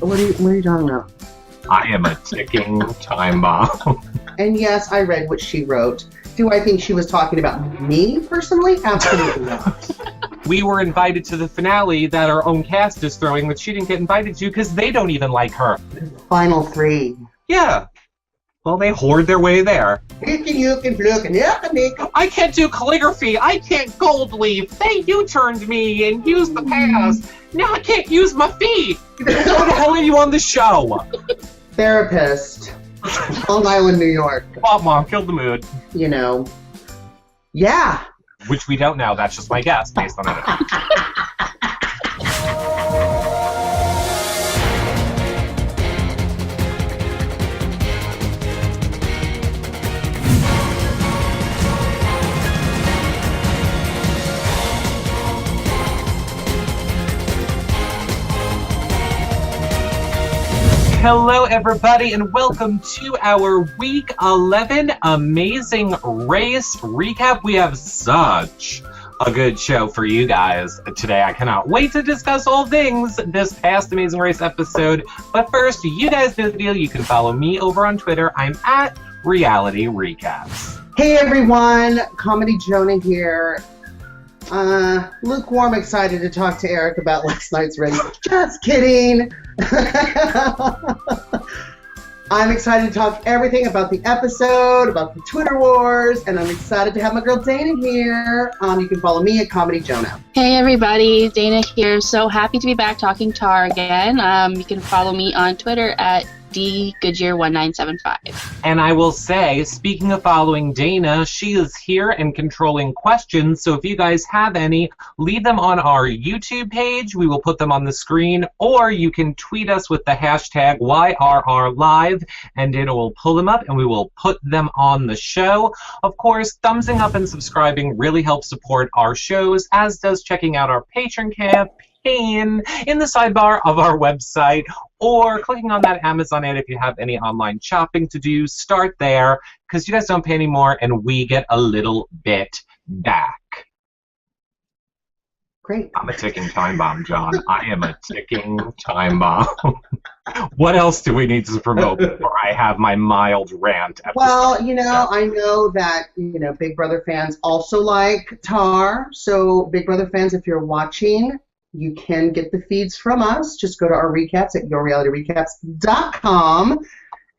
What are you talking about? I am a ticking time bomb. And yes, I read what she wrote. Do I think she was talking about me personally? Absolutely not. We were invited to the finale that our own cast is throwing that she didn't get invited to because they don't even like her. Final three. Yeah. Well, they hoard their way there. I can't do calligraphy. I can't gold leaf. They U-turned me and used the pass. Now I can't use my feet. What the hell are you on the show? Therapist. Long Island, New York. Oh, Mom, killed the mood. You know. Yeah. Which we don't know. That's just my guess based on it. Hello, everybody, and welcome to our Week 11 Amazing Race recap. We have such a good show for you guys today. I cannot wait to discuss all things this past Amazing Race episode. But first, you guys know the deal. You can follow me over on Twitter. I'm at Reality Recaps. Hey, everyone. Comedy Jonah here. Lukewarm excited to talk to Eric about last night's race. Just kidding. I'm excited to talk everything about the episode, about the Twitter wars, and I'm excited to have my girl Dana here. You can follow me at Comedy Jonah. Hey everybody, Dana here. So happy to be back talking Tar again. You can follow me on Twitter at DGoodyear1975. And I will say, speaking of following Dana, she is here and controlling questions, so if you guys have any, leave them on our YouTube page. We will put them on the screen, or you can tweet us with the hashtag YRRLive, and Dana will pull them up, and we will put them on the show. Of course, thumbsing up and subscribing really helps support our shows, as does checking out our Patreon campaign in the sidebar of our website, or clicking on that Amazon ad if you have any online shopping to do. Start there, because you guys don't pay any more, and we get a little bit back. Great. I'm a ticking time bomb, John. I am a ticking time bomb. What else do we need to promote before I have my mild rant? Well, you know, I know that, you know, Big Brother fans also like Tar. So, Big Brother fans, if you're watching, you can get the feeds from us. Just go to our recaps at yourrealityrecaps.com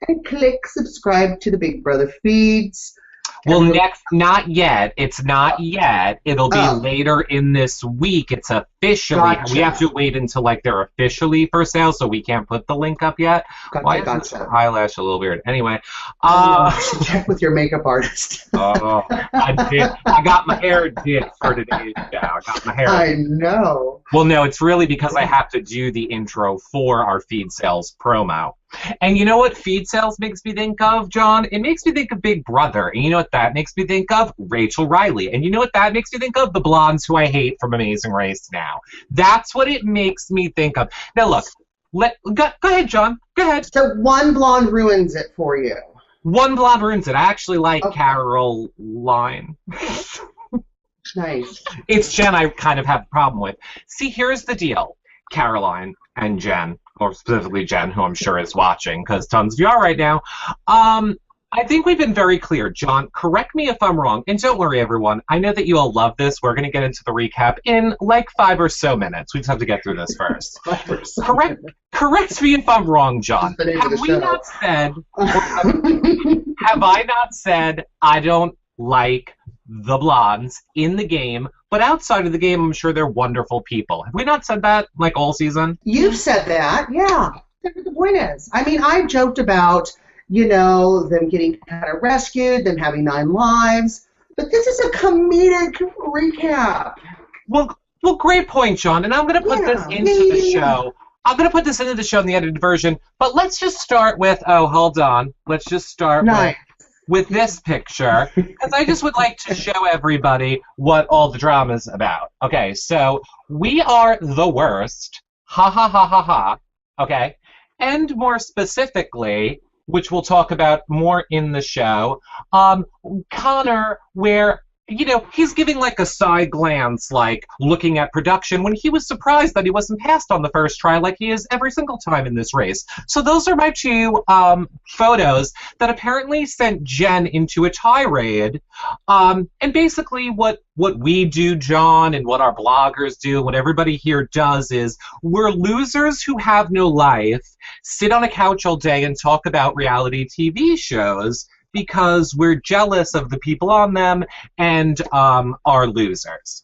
and click subscribe to the Big Brother feeds. Well, not yet. It's not yet. It'll be later in this week. It's officially. Gotcha. We have to wait until they're officially for sale, so we can't put the link up yet. Why is this eyelash a little weird? Anyway, check with your makeup artist. Oh, I did. I got my hair did for today's show. I got my hair. I know. Well, no, it's really because I have to do the intro for our feed sales promo. And you know what feed sales makes me think of, John? It makes me think of Big Brother. And you know what that makes me think of? Rachel Riley. And you know what that makes me think of? The blondes who I hate from Amazing Race now. That's what it makes me think of. Now, look, go ahead, John. Go ahead. So one blonde ruins it for you. One blonde ruins it. I actually like Caroline. Nice. It's Jen I kind of have a problem with. See, here's the deal. Caroline and Jen, or specifically Jen, who I'm sure is watching, because tons of you are right now. I think we've been very clear. John, correct me if I'm wrong, and don't worry, everyone. I know that you all love this. We're going to get into the recap in like 5 or so minutes. We just have to get through this first. Correct me if I'm wrong, John. Have we not said, have I not said I don't like the blondes in the game, but outside of the game, I'm sure they're wonderful people. Have we not said that, like, all season? You've said that, yeah. The point is, I mean, I joked about, you know, them getting kind of rescued, them having 9 lives, but this is a comedic recap. Well, great point, John, and I'm going to put this into the show. I'm going to put this into the show in the edited version, but let's just start with, hold on. Let's just start with this picture, because I just would like to show everybody what all the drama's about. Okay, so we are the worst. Ha ha ha ha ha. Okay? And more specifically, which we'll talk about more in the show, Connor, where he's giving like a side glance, like looking at production when he was surprised that he wasn't passed on the first try like he is every single time in this race. So those are my two photos that apparently sent Jen into a tirade. And basically what we do, John, and what our bloggers do, what everybody here does is we're losers who have no life, sit on a couch all day and talk about reality TV shows, because we're jealous of the people on them and are losers.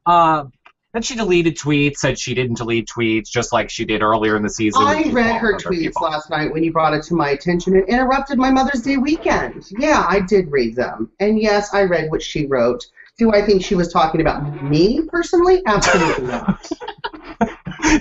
Then she deleted tweets, said she didn't delete tweets, just like she did earlier in the season. I read her tweets last night when you brought it to my attention and interrupted my Mother's Day weekend. Yeah, I did read them. And yes, I read what she wrote. Do I think she was talking about me personally? Absolutely not.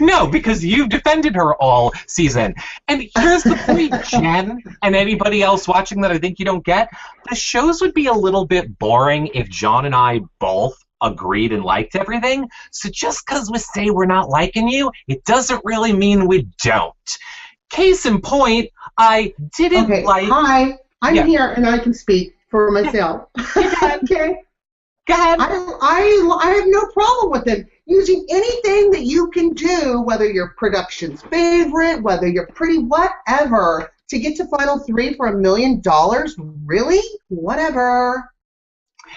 No, because you've defended her all season. And here's the point, Jen, and anybody else watching that I think you don't get. The shows would be a little bit boring if John and I both agreed and liked everything. So just because we say we're not liking you, it doesn't really mean we don't. Case in point, I didn't like... Hi, I'm here and I can speak for myself. Okay. Go ahead. I have no problem with it. Using anything that you can do, whether you're production's favorite, whether you're pretty, whatever, to get to Final 3 for $1 million, really? Whatever.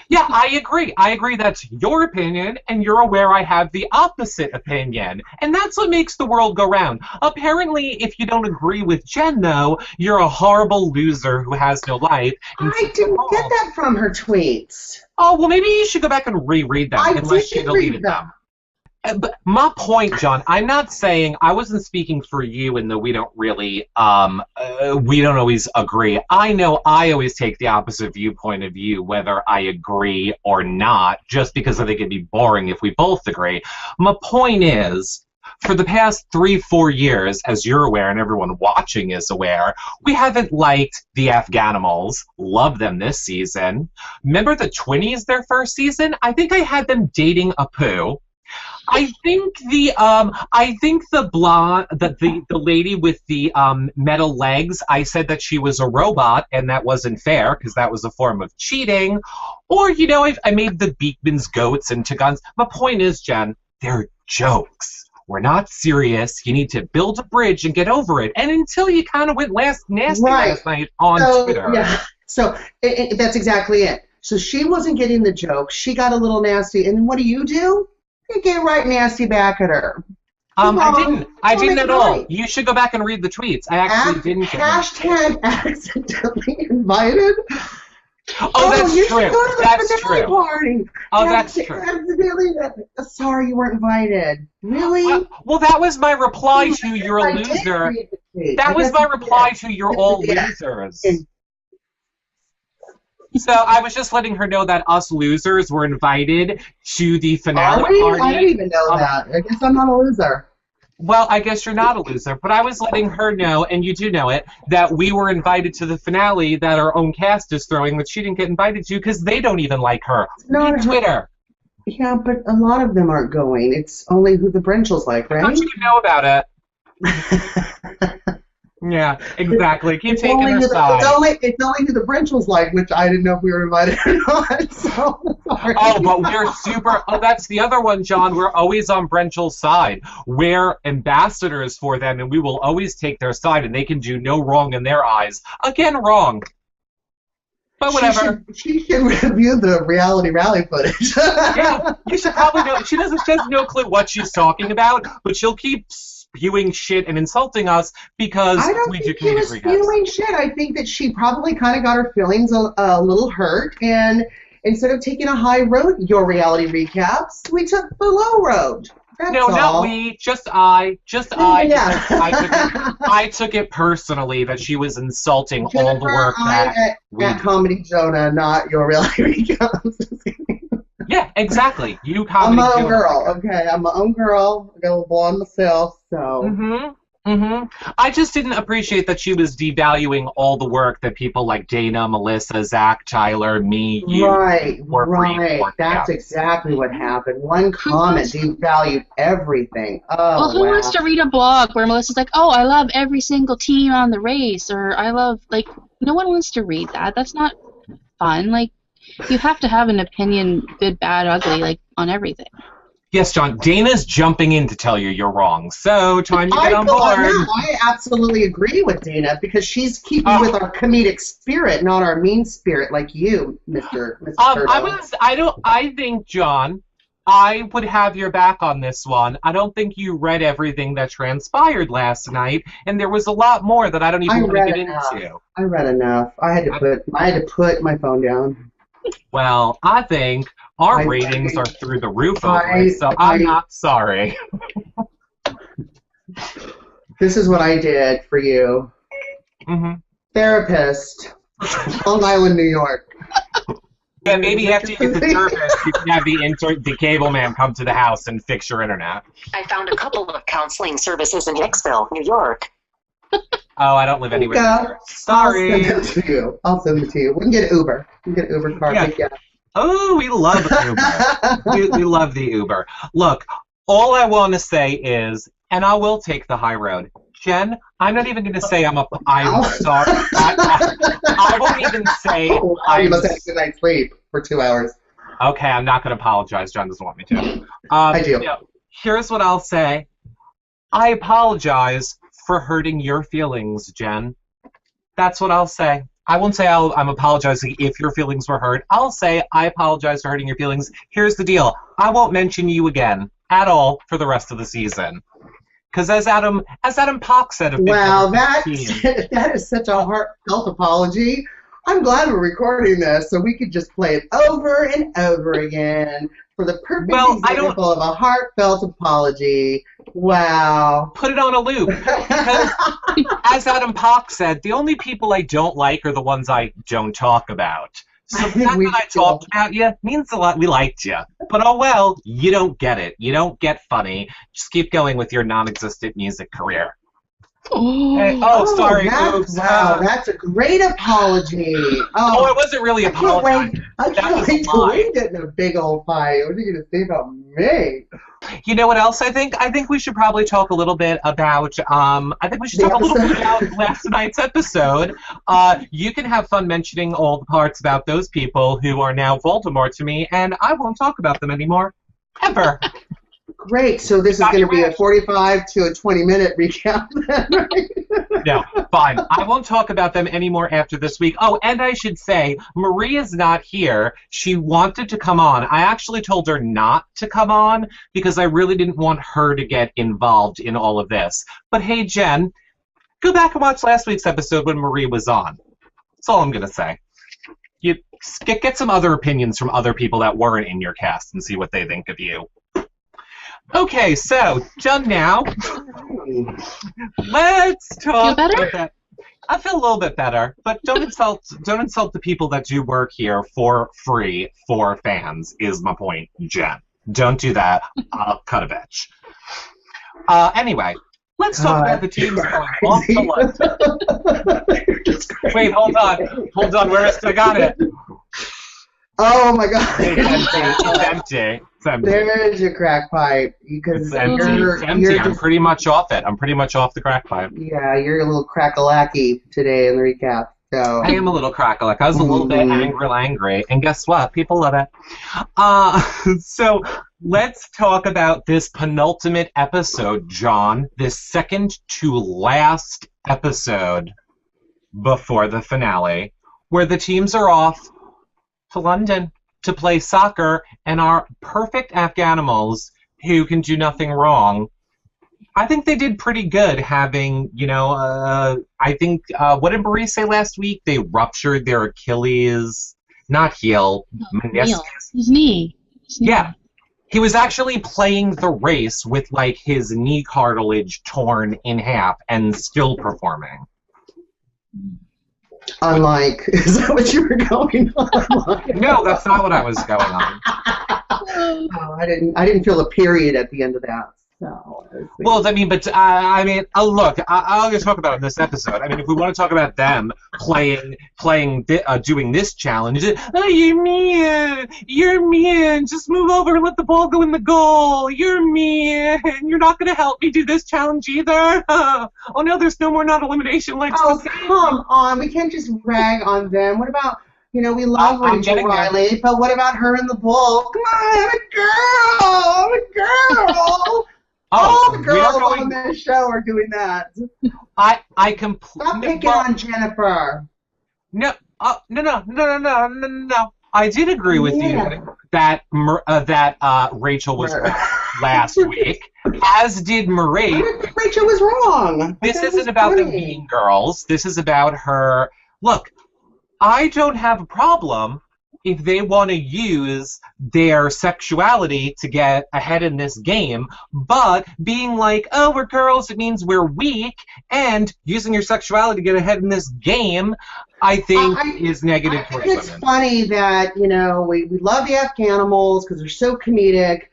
Yeah, I agree. I agree that's your opinion, and you're aware I have the opposite opinion. And that's what makes the world go round. Apparently, if you don't agree with Jen, though, you're a horrible loser who has no life. I didn't get that from her tweets. Oh, well, maybe you should go back and reread them. I did read them. But my point, John, I'm not saying, I wasn't speaking for you in that we don't really, we don't always agree. I know I always take the opposite viewpoint of you, whether I agree or not, just because I think it'd be boring if we both agree. My point is, for the past 3-4 years, as you're aware and everyone watching is aware, we haven't liked the Afghanimals. Love them this season. Remember the Twinnies their first season? I think I had them dating Apu. I think the blonde, the lady with the metal legs, I said that she was a robot, and that wasn't fair because that was a form of cheating. Or, I made the Beekmans goats into guns. My point is, Jen, they're jokes. We're not serious. You need to build a bridge and get over it. And until you kind of went nasty last night on Twitter. Yeah. So that's exactly it. So she wasn't getting the joke. She got a little nasty. And then what do? You get right nasty back at her. I didn't at all. You should go back and read the tweets. I actually didn't get hashtag accidentally invited. Oh, that's you true. Should go to the That's finale true. Party. Oh, that's true. Accidentally, sorry you weren't invited. Really? Well, that was my reply to you're a loser. That was my reply to you're all losers. So I was just letting her know that us losers were invited to the finale party. I didn't even know that. I guess I'm not a loser. Well, I guess you're not a loser, but I was letting her know, and you do know it, that we were invited to the finale that our own cast is throwing that she didn't get invited to because they don't even like her. No, Twitter. Yeah, but a lot of them aren't going. It's only who the Brenchels like, right? Don't you know about it? Yeah, exactly. Keep taking her side. It's only who the Brenchels like, which I didn't know if we were invited or not. So, sorry. Oh, but we're super. Oh, that's the other one, John. We're always on Brenchel's side. We're ambassadors for them, and we will always take their side, and they can do no wrong in their eyes. Again, wrong. But whatever. She should review the reality rally footage. Yeah, you should probably know. She has no clue what she's talking about, but she'll keep spewing shit and insulting us because we do comedic recaps. I don't think she was spewing shit. I think that she probably kind of got her feelings a little hurt, and instead of taking a high road, your reality recaps, we took the low road. That's all. Not we, just I. Yeah. I took it personally that she was insulting Jennifer, all the work that we at Comedy Jonah, not your reality recaps. Yeah, exactly. I'm my own girl, okay? I'm my own girl. I got a little blonde myself, so. I just didn't appreciate that she was devaluing all the work that people like Dana, Melissa, Zach, Tyler, me, you. Right. That's exactly what happened. One comment devalued everything. Oh, well, who wants to read a blog where Melissa's like, oh, I love every single team on the race, or I love, no one wants to read that. That's not fun. You have to have an opinion, good, bad, ugly, like on everything. Yes, John. Dana's jumping in to tell you you're wrong. So, time to get on No, board. I absolutely agree with Dana because she's keeping with our comedic spirit, not our mean spirit like you, Mr. Turtle. I think, John, I would have your back on this one. I don't think you read everything that transpired last night, and there was a lot more that I don't even want to get into. I read enough. I had to put my phone down. Well, I think our ratings are through the roof over it, so I'm not sorry. This is what I did for you. Mm-hmm. Therapist, Long Island, New York. Yeah, maybe after you get the therapist, you can have the cable man come to the house and fix your internet. I found a couple of counseling services in Hicksville, New York. Oh, I don't live anywhere near. Sorry. I'll send it to you. We can get Uber. We can get Uber car. Yeah. Oh, we love Uber. we love the Uber. Look, all I want to say is, and I will take the high road. Jen, I'm not even going to say I'm sorry. I won't even say you must have a good night's sleep for 2 hours. Okay, I'm not going to apologize. John doesn't want me to. I do. Here's what I'll say. I apologize for hurting your feelings, Jen. That's what I'll say. I won't say I'm apologizing if your feelings were hurt. I'll say I apologize for hurting your feelings. Here's the deal. I won't mention you again at all for the rest of the season. Because as Adam Pock said, that is such a heartfelt apology. I'm glad we're recording this so we could just play it over and over again for the perfect example of a heartfelt apology. Wow. Put it on a loop. Because as Adam Pock said, the only people I don't like are the ones I don't talk about. So the fact that I talked about you means a lot. We liked you. But oh well, you don't get it. You don't get funny. Just keep going with your non-existent music career. Sorry. Wow, that's a great apology. Oh, it wasn't really apologizing. I can't wait till we get in a big old fight. What are you going to say about me? You know what else I think? I think we should probably talk a little bit about, last night's episode. You can have fun mentioning all the parts about those people who are now Voldemort to me, and I won't talk about them anymore. Ever. Great. So this is going to be a 45 to a 20-minute recap then, right? No, fine. I won't talk about them anymore after this week. Oh, and I should say, Maria's not here. She wanted to come on. I actually told her not to come on because I really didn't want her to get involved in all of this. But hey, Jen, go back and watch last week's episode when Maria was on. That's all I'm going to say. You get some other opinions from other people that weren't in your cast and see what they think of you. Okay, so done now. Let's talk about. I feel a little bit better, but don't insult the people that do work here for free for fans. Is my point, Jen. Don't do that. I'll cut a bitch. Anyway, let's talk about the teams going off to London. Wait, hold on. Where's I got it? Oh my God! It's empty. There's your crack pipe. Because it's empty. I'm pretty much off it. I'm pretty much off the crack pipe. Yeah, you're a little crackalacky today in the recap. So I am a little crackalack. I was a little bit angry, and guess what? People love it. So let's talk about this penultimate episode, John. This second to last episode before the finale, where the teams are off to London to play soccer, and our perfect Afghanimals who can do nothing wrong. I think they did pretty good having, I think, what did Marie say last week? They ruptured their Achilles, not heel, meniscus. His knee. Yeah. He was actually playing the race with, his knee cartilage torn in half and still performing. Unlike, is that what you were going on? No, that's not what I was going on. Oh, I didn't feel a period at the end of that. So, well, look, I'm going to talk about it in this episode. I mean, if we want to talk about them doing this challenge, you're mean, just move over and let the ball go in the goal, you're mean, you're not going to help me do this challenge either. Oh no, there's no more non-elimination legs. Oh, come on, we can't just rag on them. What about You know, we love I'm Rachel getting there. Riley, but what about her in the bowl? Come on, I'm a girl. All the we're girls going. on this show are doing that. I Stop completely. picking on Jennifer. No, no. I did agree with Yeah. you that Rachel was wrong last week, as did I Marie. didn't think Rachel was wrong. I This thought it isn't was about them funny. being girls. This is about her. Look, I don't have a problem if they want to use their sexuality to get ahead in this game, but being like, oh, we're girls, it means we're weak, and using your sexuality to get ahead in this game, I think is negative I towards think it's women. funny that, you know, we love the Afghanimals because they're so comedic.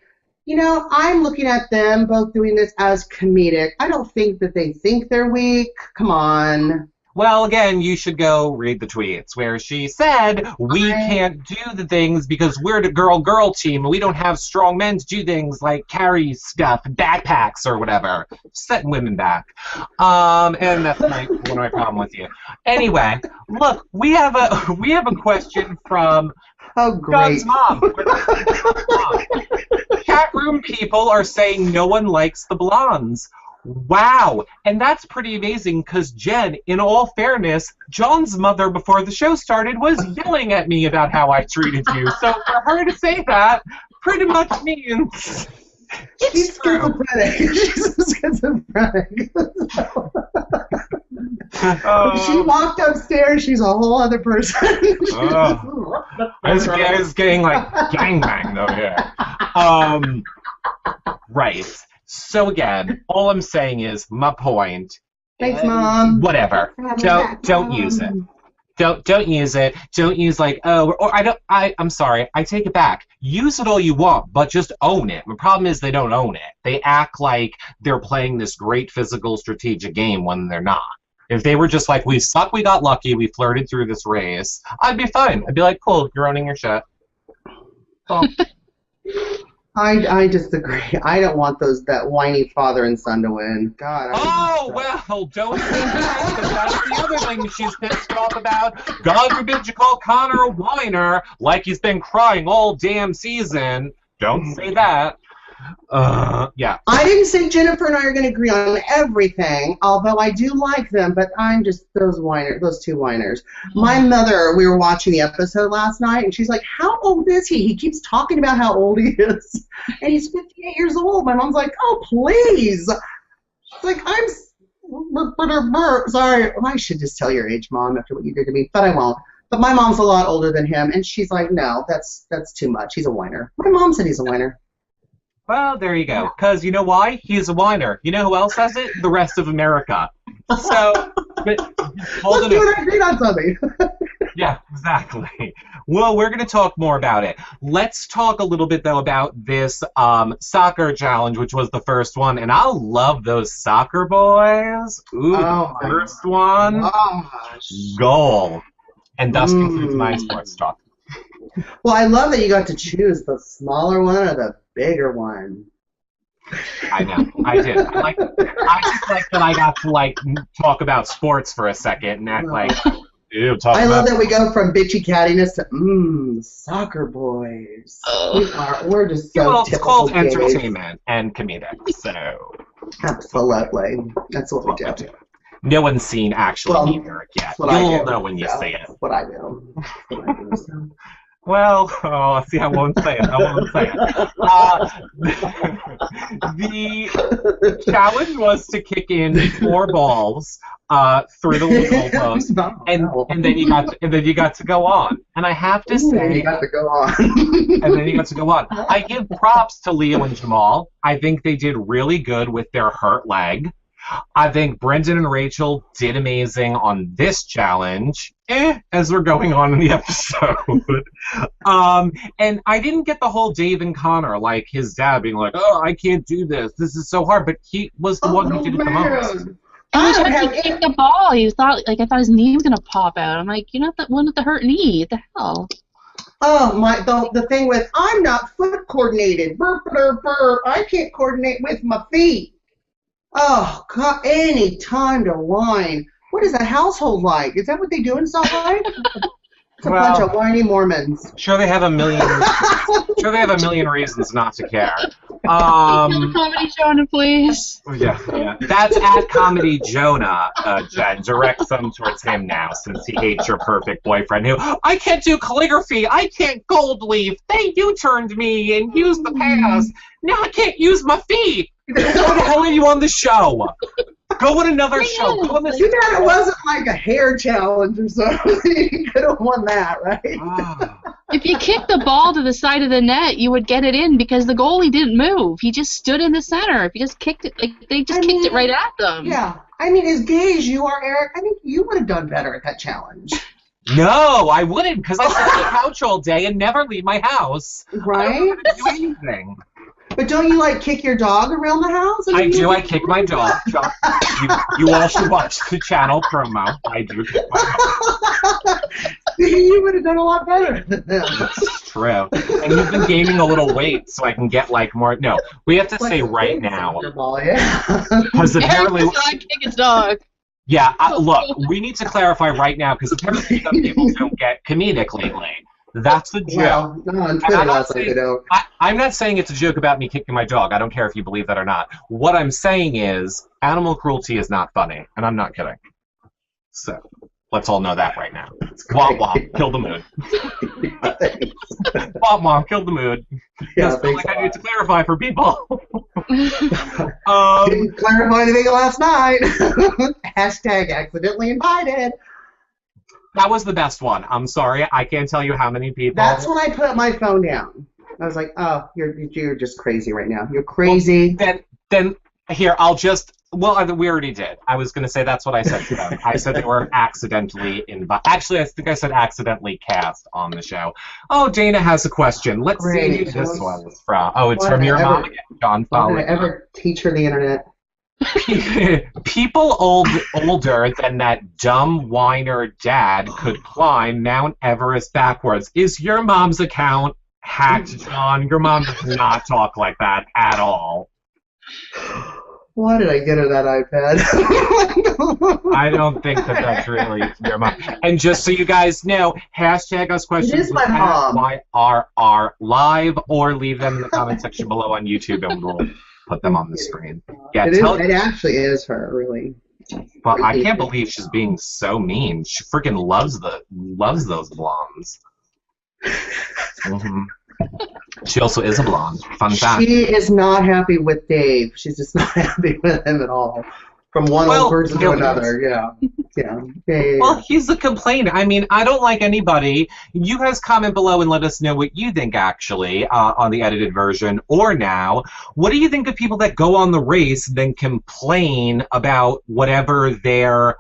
You know, I'm looking at them both doing this as comedic. I don't think that they think they're weak. Come on. Well, again, you should go read the tweets where she said, we can't do the things because we're the girl-girl team and we don't have strong men to do things like carry stuff, backpacks or whatever, setting women back. And that's one of my problem with you. Anyway, look, we have a question from Oh, great. John's mom. Chat room people are saying no one likes the blondes. Wow, and that's pretty amazing because Jen, in all fairness, John's mother before the show started was yelling at me about how I treated you. So for her to say that pretty much means She's schizophrenic. She's schizophrenic. She walked upstairs, she's a whole other person. I was getting like gangbanged over here. Right. So again, all I'm saying is my point. Thanks, Mom. Whatever. Don't use it. Don't use it. Don't use like, oh, or I'm sorry. I take it back. Use it all you want, but just own it. The problem is they don't own it. They act like they're playing this great physical strategic game when they're not. If they were just like, we suck, we got lucky, we flirted through this race, I'd be fine. I'd be like, cool, you're owning your shit. Well, I disagree. I don't want that whiny father and son to win. God. Well, don't say that, because that's the other thing she's pissed off about. God forbid you call Connor a whiner like he's been crying all damn season. Don't say that. Yeah. I didn't say Jennifer and I are going to agree on everything, although I do like them, but I'm just those two whiners. My mother, we were watching the episode last night, and she's like, how old is he? He keeps talking about how old he is, and he's 58 years old. My mom's like, oh, please. It's like, sorry. Well, I should just tell your age, Mom, after what you did to me, but I won't. But my mom's a lot older than him, and she's like, no, that's too much. He's a whiner. My mom said he's a whiner. Well, there you go. Because you know why? He's a whiner. You know who else has it? The rest of America. So, but let's do it. I agreed on something. Yeah, exactly. Well, we're going to talk more about it. Let's talk a little bit, though, about this soccer challenge, which was the first one. And I love those soccer boys. Ooh, the first one. Gosh. Goal. And thus concludes my sports talk. Well, I love that you got to choose the smaller one or the bigger one. I know, I did. I just like that I got to talk about sports for a second and act like, ew, I love that we go from bitchy cattiness to soccer boys. We're just so well, it's called gays. entertainment and comedic, so absolutely, that's what we do. No one's seen actually either yet. You'll know when you see it. That's what I do. So. Well, see, I won't say it. The challenge was to kick in 4 balls through the little goalpost, and then you got to go on. And I have to say, you got to go on. And then you got to go on. I give props to Leo and Jamal. I think they did really good with their hurt leg. I think Brendan and Rachel did amazing on this challenge, as we're going on in the episode. And I didn't get the whole Dave and Connor, like his dad being like, oh, I can't do this. This is so hard. But he was the one who did it the most. And he tried to kick the ball. I thought his knee was gonna pop out. I'm like, you're not the one with the hurt knee. What the hell? Oh, the thing with, I'm not foot coordinated. Burp, burp, burp. I can't coordinate with my feet. Oh, God, any time to whine. What is that household like? Is that what they do in Salt Lake? It's a bunch of whiny Mormons. Sure, they have a million. Sure, they have a million reasons not to care. Comedy Jonah, please. Yeah. That's at Comedy Jonah, Jen. Direct them towards him now, since he hates your perfect boyfriend who, I can't do calligraphy, I can't gold leaf, they U-turned me and used the pass, now I can't use my feet. Why the hell are you on the show? Go on another show. Go on this. Too bad it wasn't like a hair challenge or something. You could have won that, right? If you kicked the ball to the side of the net, you would get it in because the goalie didn't move. He just stood in the center. If you just kicked it, like they just kicked it right at them. Yeah. I mean, as gay as you are, Eric, I think you would have done better at that challenge. No, I wouldn't, because I sit on the couch all day and never leave my house. Right? I don't do anything. But don't you, like, kick your dog around the house? I do. I kick my dog. You all should watch the channel promo. I do kick my dog. You would have done a lot better than that. That's true. And you've been gaining a little weight, so I can get, like, more... No, we have to say right now. Because apparently... Eric does not kick his dog. Yeah, look, we need to clarify right now, because apparently some people don't get comedic lately. That's the joke. Well, on Twitter last night they don't. I'm not saying it's a joke about me kicking my dog. I don't care if you believe that or not. What I'm saying is animal cruelty is not funny, and I'm not kidding. So let's all know that right now. Womp womp, kill the mood. Womp womp, kill the mood. Yeah, I need to clarify for people. Didn't clarify anything last night. Hashtag accidentally invited. That was the best one. I'm sorry. I can't tell you how many people. That's when I put my phone down. I was like, oh, you're just crazy right now. You're crazy. Well, then here, I'll just... Well, we already did. I was going to say that's what I said to them. I said they were accidentally invited. Actually, I think I said accidentally cast on the show. Oh, Dana has a question. Let's see who this one is from. Oh, it's from your mom again, John Fowler. Did I ever teach her the internet? People older than that dumb whiner dad could climb Mount Everest backwards. Is your mom's account hacked, John? Your mom does not talk like that at all. Why did I get her that iPad? I don't think that's really your mom. And just so you guys know, hashtag us questions. It is my mom. YRR live, or leave them in the comment section below on YouTube, and we'll put them on the screen. Yeah, it actually is her, really. But I can't believe she's being so mean. She freaking loves those blondes. Mm-hmm. She also is a blonde. Fun fact. She is not happy with Dave. She's just not happy with him at all. From one old person to another, yeah. Well, he's the complaint. I mean, I don't like anybody. You guys comment below and let us know what you think, actually, on the edited version or now. What do you think of people that go on the race then complain about whatever their,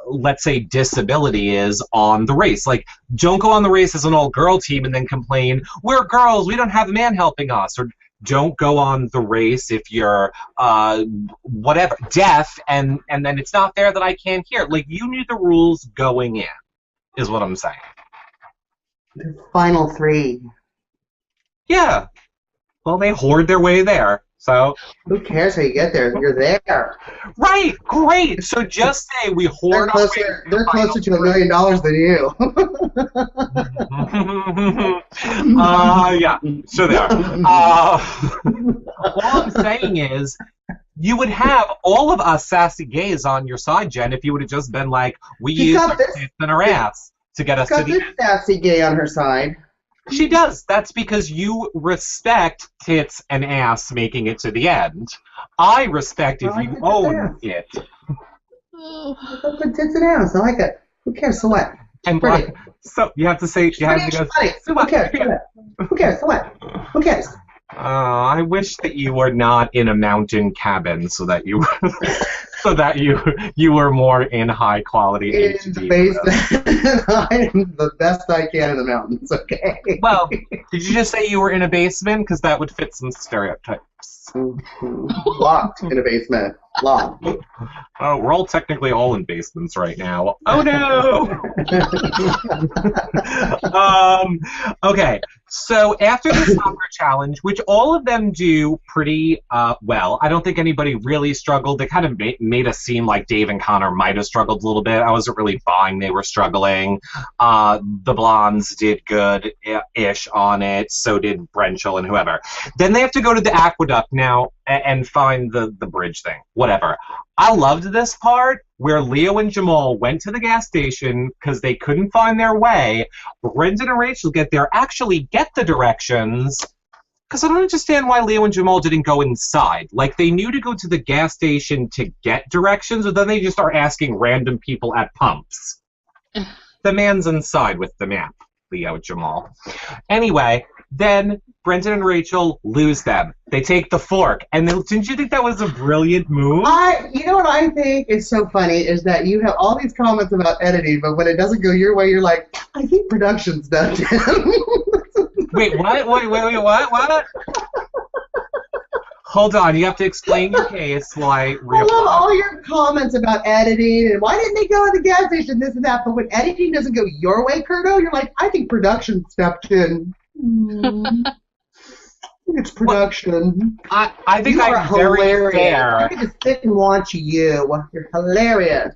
let's say, disability is on the race? Like, don't go on the race as an all-girl team and then complain, we're girls, we don't have a man helping us, or don't go on the race if you're whatever, deaf, and then it's not fair that I can't hear. Like, you knew the rules going in, is what I'm saying. The final three. Yeah. Well, they hoard their way there. So who cares how you get there? You're there. Right. Great. So just say we hoard our way. They're closer to $1 million than you. Yeah. So there. All I'm saying is, you would have all of us sassy gays on your side, Jen, if you would have just been like, we use our tits and our ass to get us to the end. Sassy gay on her side. She does. That's because you respect tits and ass making it to the end. I respect if you own it. Good tits and ass. I like it. Who cares? So what? And so you have to say. You have to go. So who cares? Who cares? So what? Who cares? I wish that you were not in a mountain cabin, so that you you were more in high quality in the basement. I'm the best I can in the mountains. Okay. Well, did you just say you were in a basement? Because that would fit some stereotypes. Locked in a basement. Locked. Oh, we're all technically all in basements right now. Oh no! Okay, So after the soccer challenge, which all of them do pretty well, I don't think anybody really struggled. They kind of made us seem like Dave and Connor might have struggled a little bit. I wasn't really buying they were struggling. The Blondes did good-ish on it. So did Brenchel and whoever. Then they have to go to the aqueduct now and find the bridge thing. Whatever. I loved this part where Leo and Jamal went to the gas station because they couldn't find their way. Brendan and Rachel get there, actually get the directions, because I don't understand why Leo and Jamal didn't go inside. Like, they knew to go to the gas station to get directions, but then they just start asking random people at pumps. The man's inside with the map, Leo and Jamal. Anyway, then Brendan and Rachel lose them. They take the fork. And then, didn't you think that was a brilliant move? You know what I think is so funny is that you have all these comments about editing, but when it doesn't go your way, you're like, I think production's done, Tim. Wait, what? Wait, what? Hold on, you have to explain your case while I I love all your comments about editing and why didn't they go in the gas station, this and that, but when editing doesn't go your way, Curto, you're like, I think production stepped in. It's production. I think I'm hilarious. very fair. I could just sit and watch you. You're hilarious.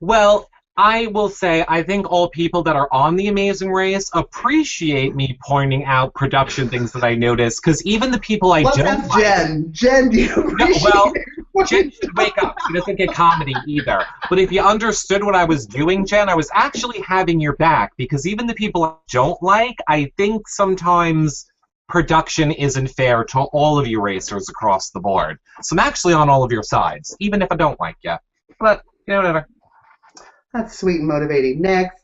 Well, I will say I think all people that are on The Amazing Race appreciate me pointing out production things that I notice, because even the people I Let's don't ask like... Jen, do you appreciate Jen should wake up. She doesn't get comedy either. But if you understood what I was doing, Jen, I was actually having your back, because even the people I don't like, I think sometimes production isn't fair to all of you racers across the board. So I'm actually on all of your sides, even if I don't like you. But, whatever. That's sweet and motivating. Next.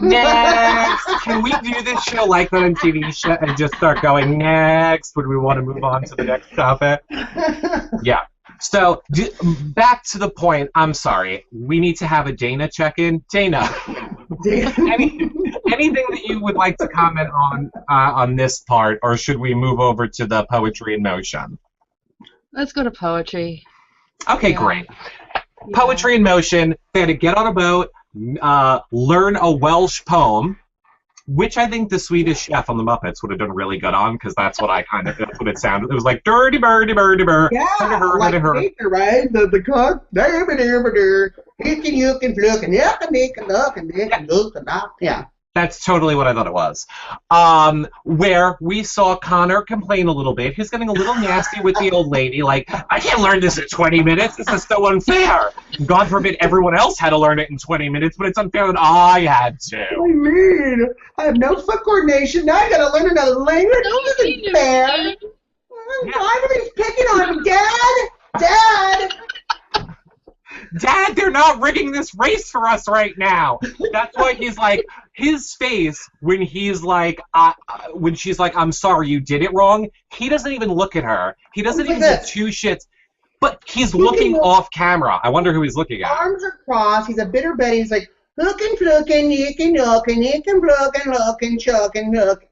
Next! Can we do this show like that on TV show and just start going next? Would we want to move on to the next topic? Yeah. So, back to the point. I'm sorry. We need to have a Dana check-in. Dana, anything that you would like to comment on this part, or should we move over to the Poetry in Motion? Let's go to poetry. Okay, great. Poetry in Motion. They had to get on a boat, learn a Welsh poem, which I think the Swedish chef on the Muppets would have done really good on, because that's what that's what it sounded. It was like dirty birdie birdie bird. Yeah, like Baker, right? The cook. You can look and look and yeah. That's totally what I thought it was. Where we saw Connor complain a little bit. He's getting a little nasty with the old lady, like, I can't learn this in 20 minutes. This is so unfair. God forbid everyone else had to learn it in 20 minutes, but it's unfair that I had to. I mean, I have no foot coordination. Now I gotta learn another language. This isn't fair. Why are they picking on me, Dad? Dad! Dad, they're not rigging this race for us right now. That's why he's like, his face when he's like, when she's like, I'm sorry, you did it wrong. He doesn't even look at her. He doesn't even give two shits. But he's looking off camera. I wonder who he's looking at. Arms are crossed. He's a bitter Betty. He's like, looking, looking, you can look, and you can look, and look, and chuck, and look.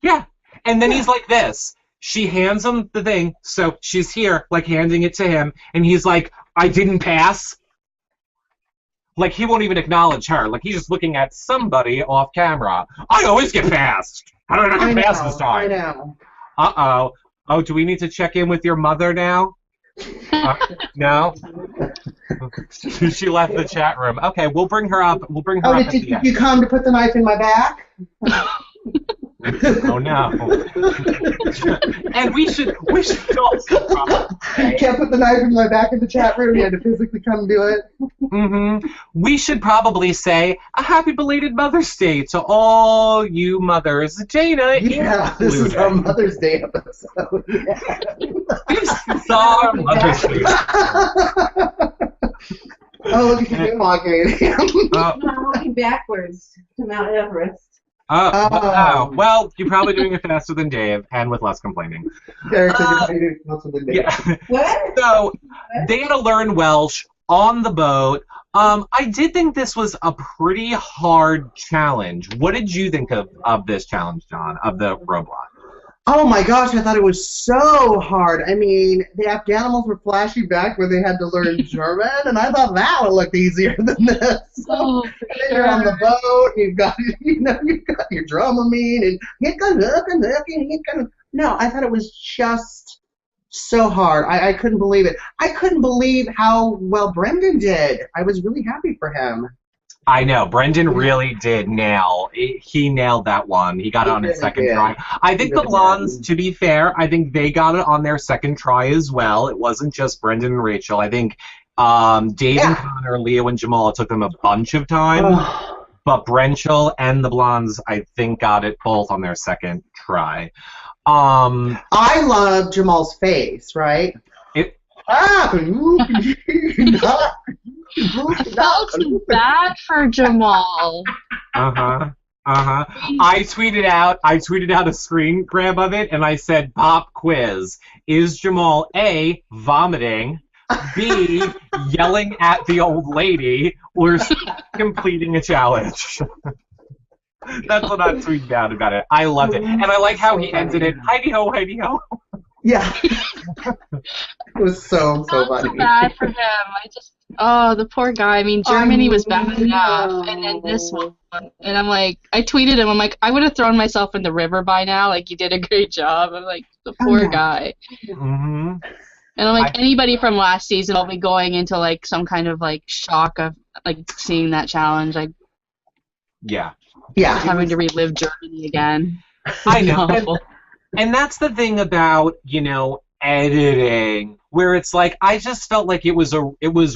Yeah. And then he's like this. She hands him the thing, so she's here, like, handing it to him, and he's like, I didn't pass. Like, he won't even acknowledge her. Like, he's just looking at somebody off camera. I always get passed. How did I get passed this time? I know. Uh-oh. Oh, do we need to check in with your mother now? No? She left the chat room. Okay, we'll bring her up. We'll bring her up at the end. Did you come to put the knife in my back? Oh no! And we should also probably can't put the knife in my back in the chat room. You had to physically come do it. Mm-hmm. We should probably say a happy belated Mother's Day to all you mothers. Dana, yeah, this is our Mother's Day episode. Yeah. This is our Mother's Day. Oh, look at you walking. I'm walking backwards to Mount Everest. Oh, well, you're probably doing it faster than Dave, and with less complaining. Derek said you're doing it faster than Dave. Yeah. What? So, they had to learn Welsh on the boat. I did think this was a pretty hard challenge. What did you think of this challenge, John, of the roadblock? Oh my gosh, I thought it was so hard. I mean, the Afghanimals were flashing back where they had to learn German, and I thought that would look easier than this. Oh, And then you're on the boat, you've got you've got your Dramamine, and no, I thought it was just so hard. I couldn't believe it. I couldn't believe how well Brendan did. I was really happy for him. I know. Brendan really did nail. He nailed that one. He got it on his really second did. try. I think He the really Blondes, did. to be fair, I think they got it on their second try as well. It wasn't just Brendan and Rachel. I think Dave and Connor, Leo and Jamal, it took them a bunch of time. Oh. But Brenchel and the Blondes, I think, got it both on their second try. I love Jamal's face, right? It, I felt so bad for Jamal. I tweeted out a screen grab of it, and I said, "Pop quiz: is Jamal A, vomiting, B, yelling at the old lady, or C, completing a challenge?" That's what I tweeted out about it. I loved it, and I like how he ended it. Heidi ho, Heidi ho. Yeah. It was so I felt funny. so bad for him. The poor guy. I mean, Germany was bad enough, and then this one. And I'm like, I tweeted him. I'm like, I would have thrown myself in the river by now. Like, you did a great job. I'm like, the poor guy. Mm-hmm. And I'm like, anybody from last season will be going into like some kind of like shock of like seeing that challenge, like Yeah. having to relive Germany again. I know. No. And that's the thing about, editing, where it's like, I just felt like it was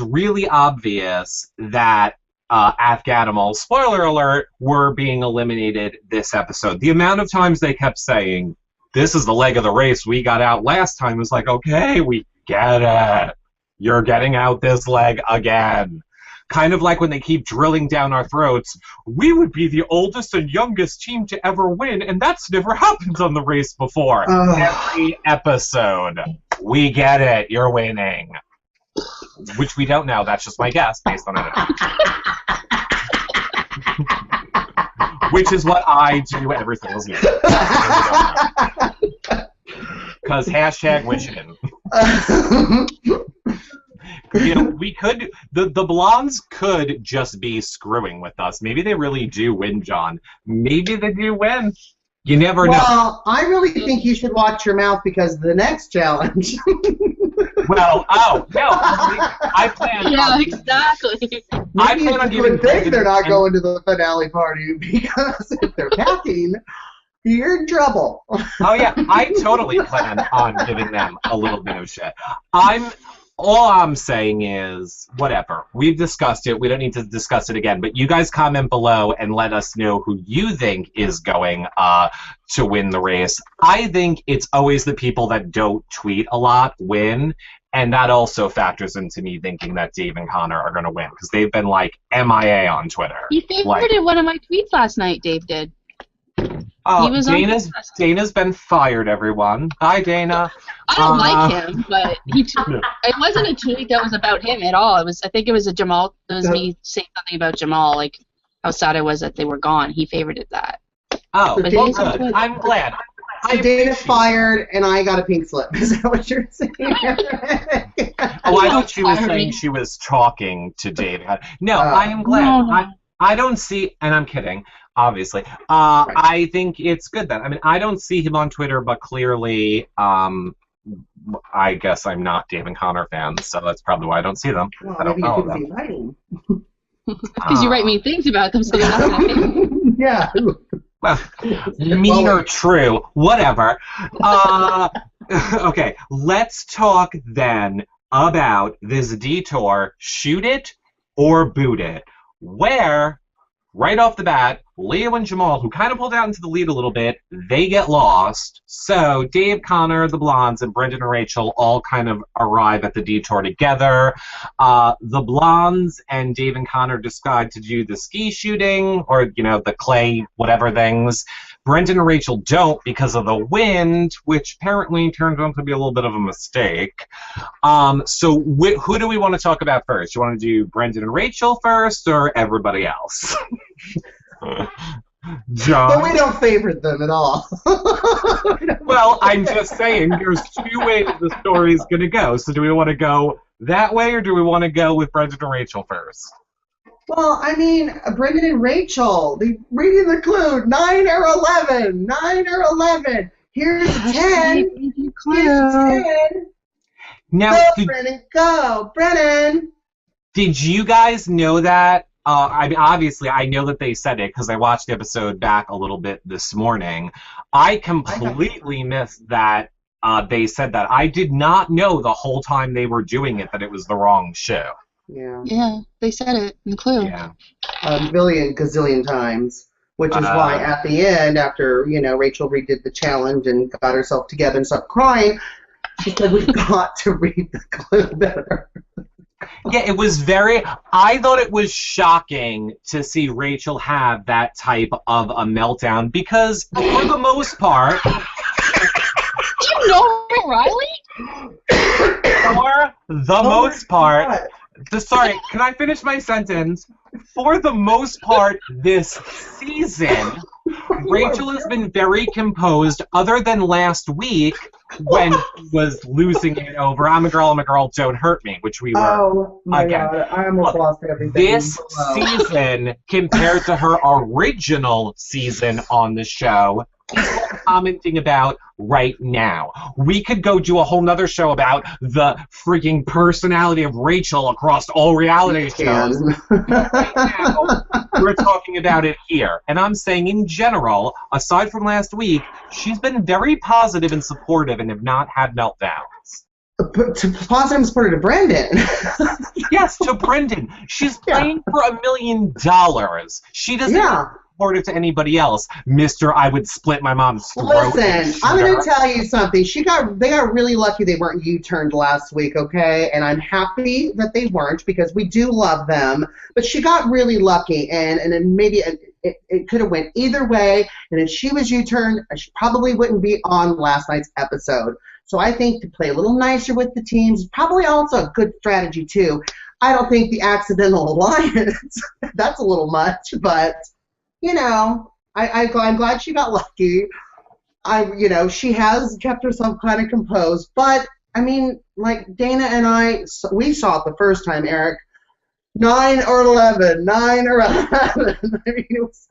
really obvious that Afghanimals, spoiler alert, were being eliminated this episode. The amount of times they kept saying, "This is the leg of the race we got out last time," was like, okay, we get it. You're getting out this leg again. Kind of like when they keep drilling down our throats, we would be the oldest and youngest team to ever win, and that's never happened on the race before. Every episode. We get it. You're winning. Which we don't know. That's just my guess based on it. Which is what I do every single season. Because hashtag wishing. We could, the Blondes could just be screwing with us. Maybe they really do win, John. Maybe they do win. You never know. Well, I really think you should watch your mouth because the next challenge. No, I plan. Yeah, exactly. I plan on you giving would think they're not and- going to the finale party because if they're packing, you're in trouble. Oh yeah, I totally plan on giving them a little bit of shit. All I'm saying is, whatever. We've discussed it. We don't need to discuss it again. But you guys comment below and let us know who you think is going to win the race. I think it's always the people that don't tweet a lot win. And that also factors into me thinking that Dave and Connor are going to win. Because they've been, like, MIA on Twitter. He favorited one of my tweets last night, Dave did. Oh, He was Dana's been fired, everyone. Hi, Dana. I don't like him, but it wasn't a tweet that was about him at all. I think it was a Jamal. It was me saying something about Jamal, like how sad I was that they were gone. He favorited that. Oh, But well, Dana's good. good. I'm glad. So Dana fired, and I got a pink slip. Is that what you're saying? Oh, I thought she was saying she was talking to Dave. No, I am glad. No. I don't see, and I'm kidding, obviously. I think it's good then. I mean, I don't see him on Twitter, but clearly, I guess I'm not Dave and Connor fans, so that's probably why I don't see them. Well, I don't maybe you follow could be them. writing. Because you write mean things about them, so they're not going to hate you. Yeah. Well, mean or true, whatever. Okay, let's talk then about this Detour, shoot it or boot it, where, right off the bat, Leo and Jamal, who kind of pulled out into the lead a little bit, they get lost. So Dave, Connor, the Blondes, and Brendan and Rachel all kind of arrive at the Detour together. The Blondes and Dave and Connor decide to do the ski shooting, or, the clay whatever things. Brendan and Rachel don't because of the wind, which apparently turned out to be a little bit of a mistake. So who do we want to talk about first? You want to do Brendan and Rachel first, or everybody else? But John? we don't favor them at all. Well, I'm just saying, there's two ways the story's going to go. So do we want to go that way, or do we want to go with Brendan and Rachel first? Well, I mean, Brendan and Rachel, reading the clue, 9 or 11, 9 or 11. Here's 10. Here's 10. Now, Go, Brennan, go. Brennan. did you guys know that? I mean, obviously, I know that they said it because I watched the episode back a little bit this morning. I completely missed that they said that. I did not know the whole time they were doing it that it was the wrong show. Yeah. Yeah, they said it in the clue. Yeah. A billion gazillion times, which is why at the end, after, Rachel redid the challenge and got herself together and stopped crying, she said, we've got to read the clue better. Yeah, it was I thought it was shocking to see Rachel have that type of a meltdown because, for the most part, Do you know Riley? for the most part, God. sorry, can I finish my sentence? For the most part, this season, Rachel has been very composed, other than last week when she was losing it over I'm a girl, don't hurt me, which we were. Oh, my again. God. I almost lost everything. This season, compared to her original season on the show, is what I'm commenting about right now. We could go do a whole nother show about the freaking personality of Rachel across all reality shows. Right now, we're talking about it here. And I'm saying, in general, aside from last week, she's been very positive and supportive and have not had meltdowns. To positive and supportive to Brendan. Yes, to Brendan. She's playing for $1 million. She doesn't supportive to anybody else. Mr. I would split my mom's throat. Listen, I'm going to tell you something. They got really lucky they weren't U-turned last week, okay? And I'm happy that they weren't because we do love them. But she got really lucky, and then maybe it could have went either way. And if she was U-turned, she probably wouldn't be on last night's episode. So I think to play a little nicer with the teams is probably also a good strategy, too. I don't think the accidental alliance, that's a little much, but, I'm glad she got lucky. She has kept herself kind of composed, but, I mean, like Dana and we saw it the first time, Eric. 9 or 11, 9 or 11. I mean, it was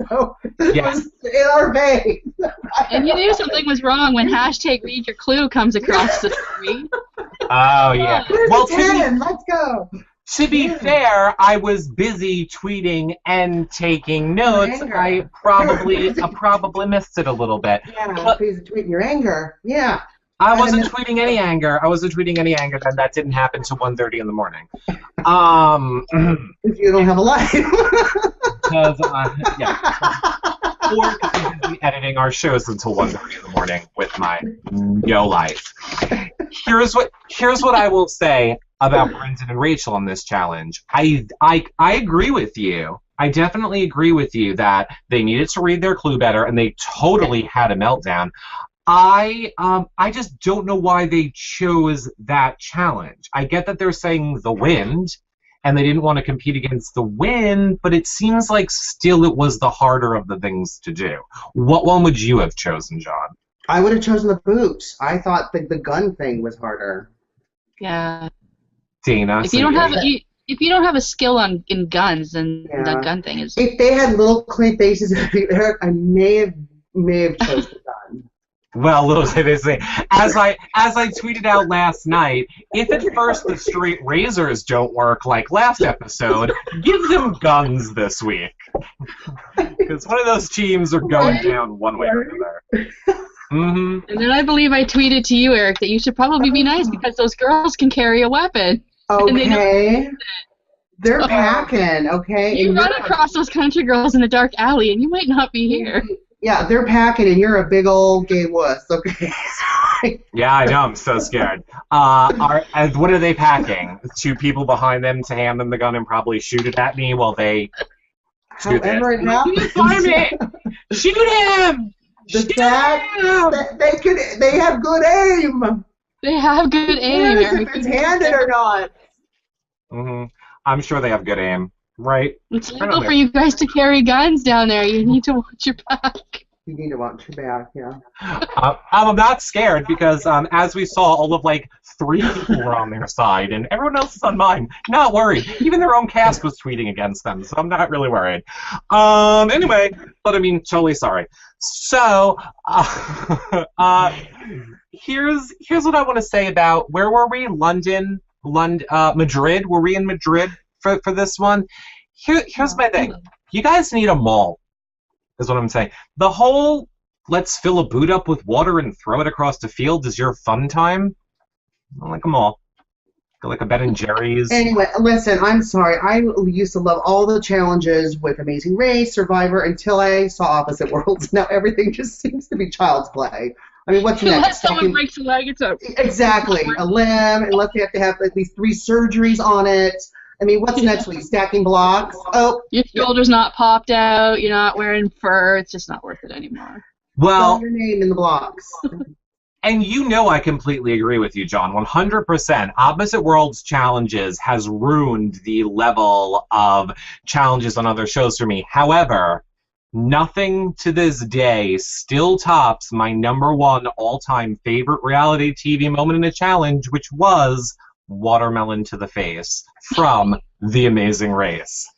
in our veins. And you knew something was wrong when hashtag read your clue comes across the screen. Oh, yeah. Well, 10. Let's go. To be fair, I was busy tweeting and taking notes. I probably missed it a little bit. Yeah, please tweet your anger. Yeah. I wasn't tweeting any anger. Then that didn't happen till 1:30 in the morning. If you don't have a life. Because, or because I'm busy editing our shows until 1:30 in the morning with my no life. Here's what I will say about Brendan and Rachel on this challenge. I agree with you. I definitely agree with you that they needed to read their clue better, and they totally had a meltdown. I just don't know why they chose that challenge. I get that they're saying the wind, and they didn't want to compete against the wind, but it seems like still it was the harder of the things to do. What one would you have chosen, John? I would have chosen the boots. I thought the gun thing was harder. Yeah. Dana. If you don't have a skill in guns, then the gun thing is. If they had little clean faces, Eric, I may have chosen the gun. Well, little did they say, as I tweeted out last night, if at first the straight razors don't work like last episode, give them guns this week. Because one of those teams are going down one way or another. Mm-hmm. And then I believe I tweeted to you, Eric, that you should probably be nice because those girls can carry a weapon. Okay. They're packing, okay? You run across those country girls in a dark alley and you might not be here. Yeah, they're packing, and you're a big old gay wuss, okay? Yeah, I know. I'm so scared. What are they packing? 2 people behind them to hand them the gun and probably shoot it at me while they do this. However it happens. Shoot him! They have good aim. They have good aim, Yes, if it's handed or not. Mm-hmm. I'm sure they have good aim. right? It's legal for you guys to carry guns down there. You need to watch your back. You need to watch your back, yeah. I'm not scared because, as we saw, all of like 3 people were on their side, and everyone else is on mine. Not worried. Even their own cast was tweeting against them, so I'm not really worried. Anyway, but I mean, totally sorry. So, here's what I want to say about where were we? London, Madrid. Were we in Madrid for this one? Here's my thing. You guys need a mall. Is what I'm saying. The whole let's fill a boot up with water and throw it across the field is your fun time. I like them all. Go like a Ben and Jerry's. Anyway, listen, I'm sorry. I used to love all the challenges with Amazing Race, Survivor, until I saw Opposite Worlds. Now everything just seems to be child's play. I mean, what's next? Unless someone breaks a leg, it's over. Exactly. A limb, unless they have to have at least 3 surgeries on it. I mean, what's next week? Stacking blocks? Oh, your shoulder's not popped out. You're not wearing fur. It's just not worth it anymore. Well, spell your name in the blocks. and you know I completely agree with you, John. 100%. Opposite Worlds Challenges has ruined the level of challenges on other shows for me. However, nothing to this day still tops my #1 all-time favorite reality TV moment in a challenge, which was watermelon to the face from The Amazing Race.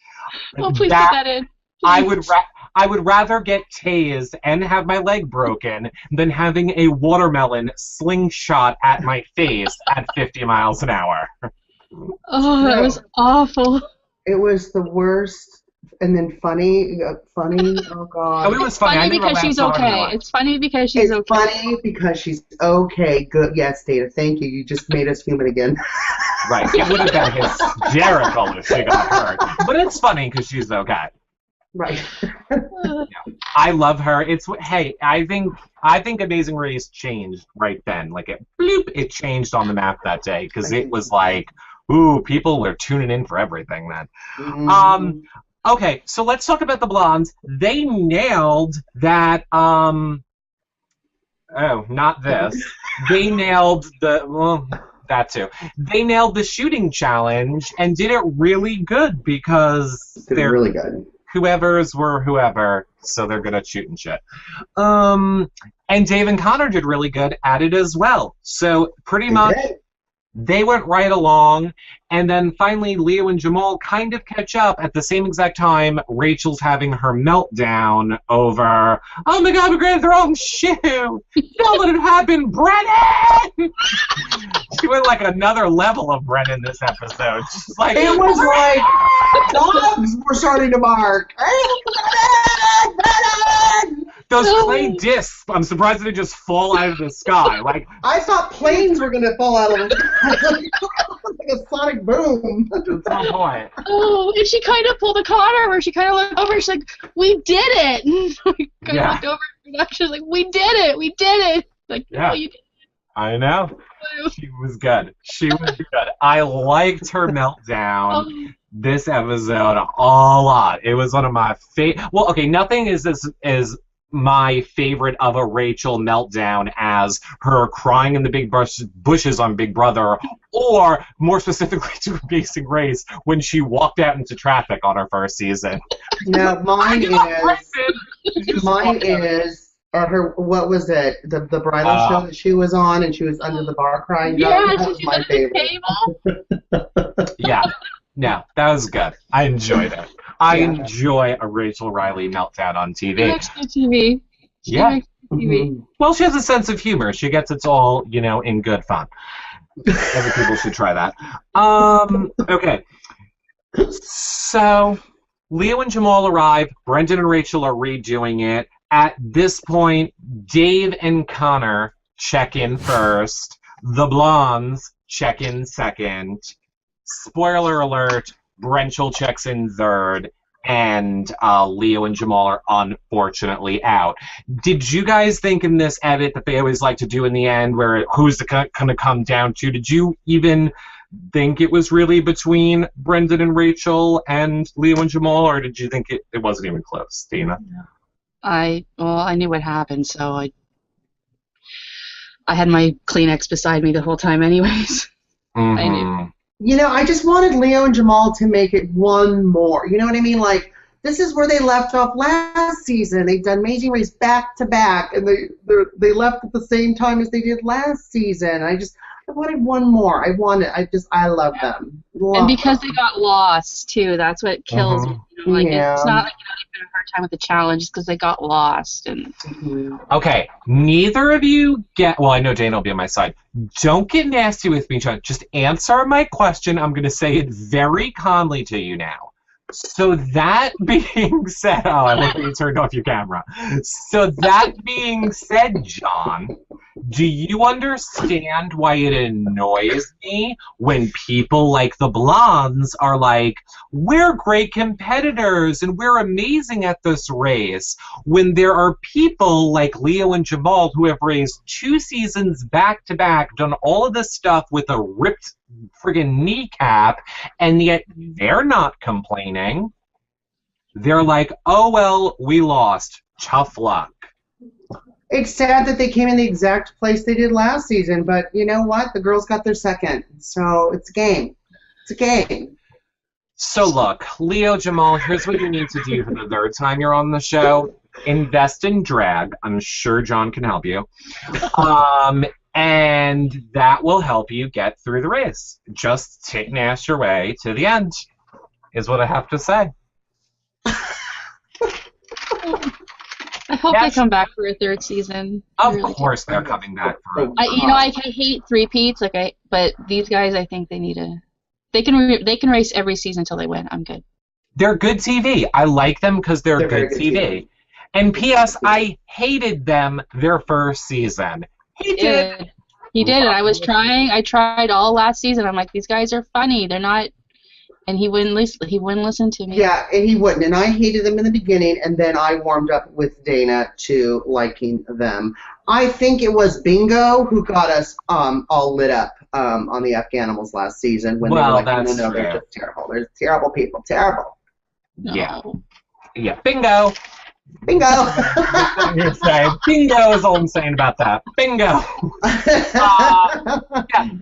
Oh, please put that in. Please. I would rather get tased and have my leg broken than having a watermelon slingshot at my face at 50 miles an hour. Oh, that was awful. It was the worst. And then funny. Oh God. Oh, it was funny. Funny because she's okay. It's funny because she's okay. It's funny because she's okay. Good. Yes, Dana. Thank you. You just made us human again. Right. It would have been hysterical if she got hurt. But it's funny because she's okay. Right. I love her. I think Amazing Race changed right then. Like it changed on the map that day because it was like, ooh, people were tuning in for everything then. Mm-hmm. Okay, so let's talk about the blondes. They nailed that. Oh, not this. They nailed that too. They nailed the shooting challenge and did it really good because they're really good. Whoever's were whoever, so they're good at shooting shit. And Dave and Connor did really good at it as well. So pretty much they went right along, and then finally Leo and Jamal kind of catch up at the same exact time Rachel's having her meltdown over, oh my god, we're going to the wrong shoe! Don't let it happen, Brennan! She went like another level of Brennan this episode. She's like, it was like dogs were starting to bark. Hey, Brennan! Those clay discs, I'm surprised they just fall out of the sky. Like I thought planes were going to fall out of the sky. Like a sonic boom. That's my point. Oh, and she kind of pulled a Connor where she kind of looked over. She's like, "We did it!" And kind of looked over at production. Like, "We did it! We did it!" Like, yeah. "No, you didn't." I know. She was good. She was good. I liked her meltdown this episode a lot. It was one of my favorite. Well, okay, nothing is my favorite of a Rachel meltdown as her crying in the big bushes on Big Brother, or more specifically to Amazing Race when she walked out into traffic on her first season. No, mine is at her, what was it, the bridal show that she was on and she was under the bar crying. Yeah, that was my favorite. Yeah, no, that was good. I enjoyed it. I enjoy a Rachel Riley meltdown on TV. TV. Yeah. TV. Well, she has a sense of humor. She gets it all, in good fun. Other people should try that. Okay. So, Leo and Jamal arrive. Brendan and Rachel are redoing it. At this point, Dave and Connor check in first. The blondes check in second. Spoiler alert, Brenchel checks in third, and Leo and Jamal are unfortunately out. Did you guys think in this edit that they always like to do in the end, where who's going to come down to? Did you even think it was really between Brendan and Rachel and Leo and Jamal, or did you think it wasn't even close, Dina? I knew what happened, so I had my Kleenex beside me the whole time anyways. Mm-hmm. I knew. You know, I just wanted Leo and Jamal to make it one more. You know what I mean? Like, this is where they left off last season. They've done Amazing Race back to back, and they left at the same time as they did last season. I wanted one more. I love them. And because they got lost too, that's what kills me. You know, like it's not like they had a hard time with the challenge because they got lost. And Okay, neither of you get. Well, I know Jane will be on my side. Don't get nasty with me, John. Just answer my question. I'm going to say it very calmly to you now. So that being said, I like that you turned off your camera. So that being said, John, do you understand why it annoys me when people like the Blondes are like, we're great competitors and we're amazing at this race, when there are people like Leo and Jamal who have raced 2 seasons back to back, done all of this stuff with a ripped friggin' kneecap, and yet they're not complaining. They're like, oh well, we lost. Tough luck. It's sad that they came in the exact place they did last season, but you know what? The girls got their second, so it's a game. It's a game. So look, Leo, Jamal, here's what you need to do for the 3rd time you're on the show. Invest in drag. I'm sure John can help you. And that will help you get through the race. Just take and ass your way to the end, is what I have to say. I hope they come back for a 3rd season. Of course they're coming back for I hate 3-peats, but these guys, I think they need to. They can race every season until they win. I'm good. They're good TV. I like them because they're good TV. And P.S. I hated them their first season. He did. He did. And I tried all last season. I'm like, these guys are funny. They're not. And he wouldn't listen. He wouldn't listen to me. Yeah, and he wouldn't. And I hated them in the beginning, and then I warmed up with Dana to liking them. I think it was Bingo who got us all lit up on the Afghanimals last season when they were like, no, they're just terrible. They're terrible people. Terrible. No. Yeah. Bingo. Bingo. Bingo is all I'm saying about that. Bingo.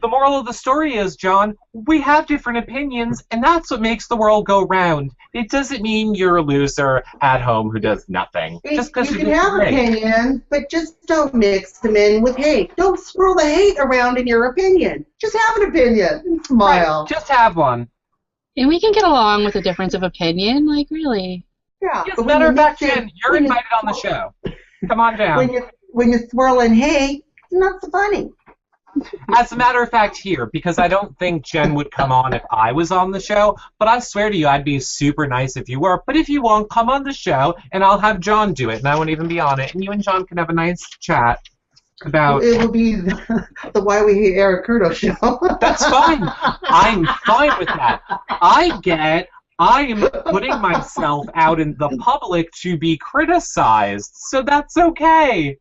The moral of the story is, John, we have different opinions, and that's what makes the world go round. It doesn't mean you're a loser at home who does nothing. You can have opinions, but just don't mix them in with hate. Don't swirl the hate around in your opinion. Just have an opinion and smile. Right, just have one. And we can get along with a difference of opinion, like really. Yeah. As a matter of fact, Jen, you're invited on the show. Come on down. When you're swirling hate, it's not so funny. As a matter of fact, here, because I don't think Jen would come on if I was on the show, but I swear to you, I'd be super nice if you were. But if you won't, come on the show, and I'll have John do it, and I won't even be on it, and you and John can have a nice chat about... It will be the Why We Hate Eric Curto show. That's fine. I'm fine with that. I'm putting myself out in the public to be criticized, so that's okay.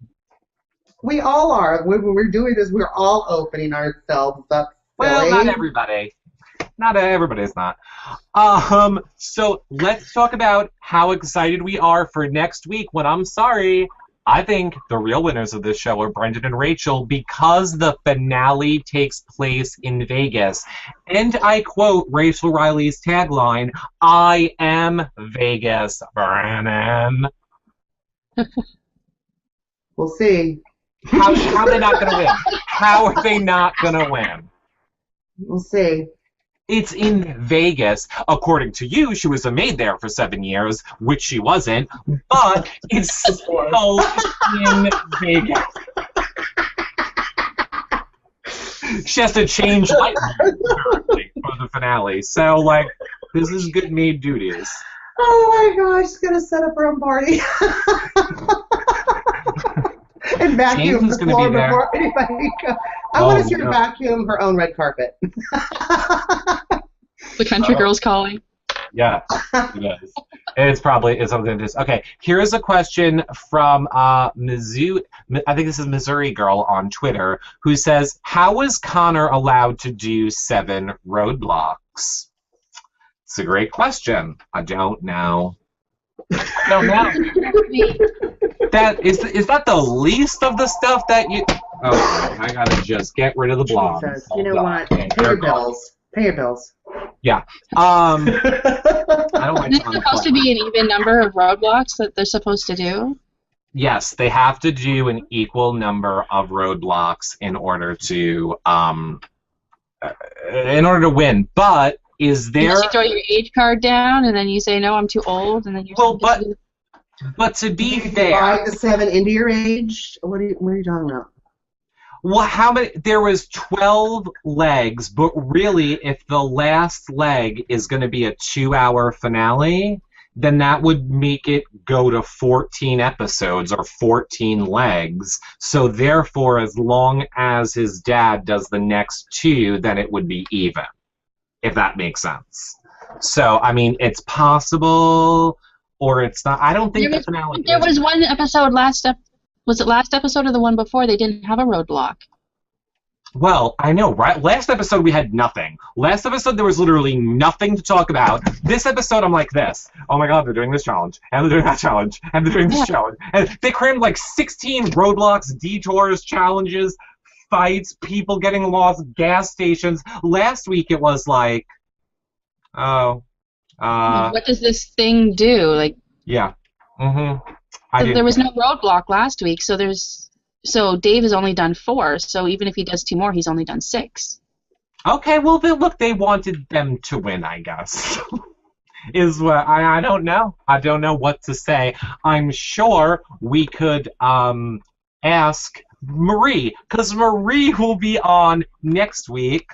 We all are. When we're doing this, we're all opening ourselves up. Well, not everybody. Not everybody's not. So let's talk about how excited we are for next week when I'm sorry. I think the real winners of this show are Brendan and Rachel because the finale takes place in Vegas. And I quote Rachel Riley's tagline, I am Vegas, Brennan. We'll see. How are they not going to win? How are they not going to win? We'll see. It's in Vegas. According to you, she was a maid there for 7 years, which she wasn't, but it's still in Vegas. She has to change light apparently for the finale. So, like, this is good maid duties. Oh my gosh, she's going to set up her own party. And vacuum the floor before anybody goes. I want to see her vacuum her own red carpet. The country girl's calling. Yeah, it is. It's something this. Okay, here's a question from Mizzou. I think this is Missouri Girl on Twitter, who says, "How was Connor allowed to do 7 roadblocks?" It's a great question. I don't know. I don't know. Is that the least of the stuff that you? Oh, I gotta just get rid of the blog. You know what? Pay your bills. Pay your bills. Yeah. I don't like Is it supposed to be an even number of roadblocks that they're supposed to do? Yes, they have to do an equal number of roadblocks in order to win. But is there? Unless you throw your age card down and then you say no, I'm too old, and then you're Well, but to be You fair, divide the 7 into your age. What are you talking about? well, how many? There was 12 legs, but really, if the last leg is going to be a 2-hour finale, then that would make it go to 14 episodes or 14 legs. So therefore, as long as his dad does the next 2, then it would be even, if that makes sense. So, I mean, it's possible, or it's not. I don't think the finale. There was one episode was it last episode or the one before? They didn't have a roadblock. Well, I know, right? Last episode we had nothing. Last episode there was literally nothing to talk about. This episode I'm like this. Oh my god, they're doing this challenge, and they're doing that challenge, and they're doing this challenge. And they crammed like 16 roadblocks, detours, challenges, fights, people getting lost, gas stations. Last week it was like, what does this thing do? Like, yeah. there was no roadblock last week, so Dave has only done 4. So even if he does 2 more, he's only done 6. Okay, well, look, they wanted them to win, I guess. Is what I don't know. I don't know what to say. I'm sure we could ask Marie, because Marie will be on next week.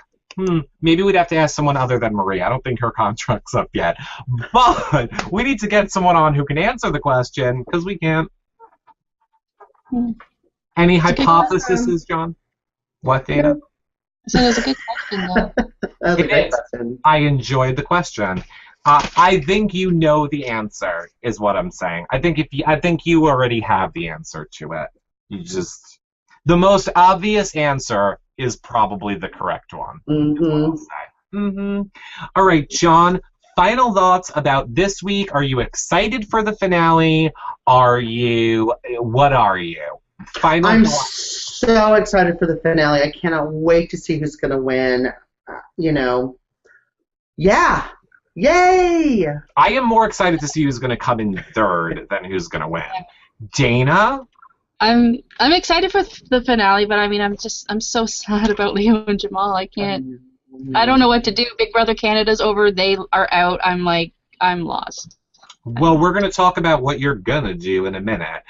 Maybe we'd have to ask someone other than Marie. I don't think her contract's up yet. But we need to get someone on who can answer the question, because we can't. Any hypotheses, John? What, Dana? So that's a good question, though. That's a great question. I enjoyed the question. I think you know the answer, is what I'm saying. I think you already have the answer to it. The most obvious answer is probably the correct one. All right, John. Final thoughts about this week. Are you excited for the finale? What are you? I'm so excited for the finale. I cannot wait to see who's going to win. Yeah. Yay! I am more excited to see who's going to come in third than who's going to win. Dana? I'm excited for the finale, but I mean, I'm so sad about Leo and Jamal. I don't know what to do. Big Brother Canada's over. They are out. I'm lost. Well, we're going to talk about what you're going to do in a minute.